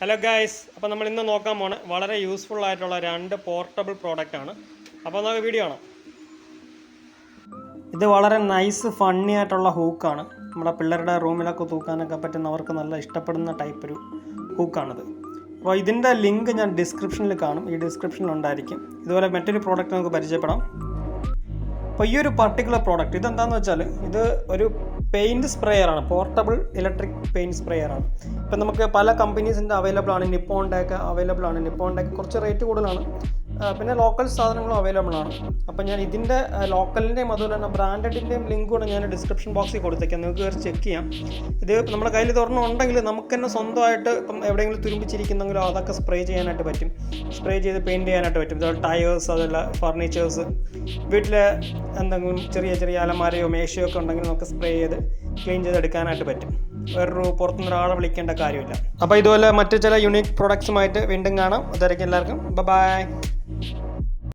Hello guys, അപ്പോൾ നമ്മൾ ഇന്ന് നോക്കാൻ പോണ വളരെ യൂസ്ഫുൾ ആയിട്ടുള്ള രണ്ട് പോർട്ടബിൾ പ്രോഡക്റ്റ് ആണ്. അപ്പോൾ നമുക്ക് വീഡിയോ കാണാം. ഇത് വളരെ നൈസ് ഫണ്ണി ആയിട്ടുള്ള ഹൂക്കാണ്. നമ്മുടെ പിള്ളേരുടെ റൂമിലൊക്കെ തൂക്കാനൊക്കെ പറ്റുന്നവർക്ക് നല്ല ഇഷ്ടപ്പെടുന്ന ടൈപ്പ് ഒരു ഹൂക്കാണിത്. അപ്പോൾ ഇതിൻ്റെ ലിങ്ക് ഞാൻ ഡിസ്ക്രിപ്ഷനിൽ കാണും, ഈ ഡിസ്ക്രിപ്ഷനിൽ ഉണ്ടായിരിക്കും. ഇതുപോലെ മറ്റൊരു പ്രോഡക്റ്റ് നമുക്ക് പരിചയപ്പെടാം. അപ്പോൾ ഈ ഒരു പർട്ടിക്കുലർ പ്രോഡക്റ്റ് ഇതെന്താണെന്ന് വെച്ചാൽ ഇത് ഒരു പെയിൻറ് സ്പ്രേയറാണ്, പോർട്ടബിൾ ഇലക്ട്രിക് പെയിൻറ് സ്പ്രേയറാണ്. ഇപ്പം നമുക്ക് പല കമ്പനീസിൻ്റെ അവൈലബിൾ ആണ്. നിപ്പോണിൻ്റെ അവൈലബിൾ ആണ്. നിപ്പോണിൻ്റെ കുറച്ച് റേറ്റ് കൂടുതലാണ്. പിന്നെ ലോക്കൽ സാധനങ്ങളും അവൈലബിൾ ആണ്. അപ്പം ഞാൻ ഇതിൻ്റെ ലോക്കലിൻ്റെയും അതുപോലെ തന്നെ ബ്രാൻഡഡിൻ്റെയും ലിങ്ക് കൂടെ ഞാൻ ഡിസ്ക്രിപ്ഷൻ ബോക്സിൽ കൊടുത്തേക്കാം, നിങ്ങൾക്ക് കയറി ചെക്ക് ചെയ്യാം. ഇത് നമ്മുടെ കയ്യിൽ തുറന്നു ഉണ്ടെങ്കിൽ നമുക്ക് തന്നെ സ്വന്തമായിട്ട് ഇപ്പം എവിടെയെങ്കിലും തുരുമ്പിച്ചിരിക്കുന്നെങ്കിലോ അതൊക്കെ സ്പ്രേ ചെയ്യാനായിട്ട് പറ്റും. സ്പ്രേ ചെയ്ത് പെയിൻറ് ചെയ്യാനായിട്ട് പറ്റും. ഇതുപോലെ ടയേഴ്സ്, അതല്ല ഫർണിച്ചേഴ്സ്, വീട്ടിൽ എന്തെങ്കിലും ചെറിയ ചെറിയ അലമാരയോ മേശയോ ഒക്കെ ഉണ്ടെങ്കിൽ നമുക്ക് സ്പ്രേ ചെയ്ത് ക്ലീൻ ചെയ്തെടുക്കാനായിട്ട് പറ്റും. വേറൊരു പുറത്തുനിന്ന് ഒരാളെ വിളിക്കേണ്ട കാര്യമില്ല. അപ്പോൾ ഇതുപോലെ മറ്റു ചില യുണീക്ക് പ്രൊഡക്ട്സുമായിട്ട് വീണ്ടും കാണാം. അതുവരെയ്ക്കും എല്ലാവർക്കും ബൈ.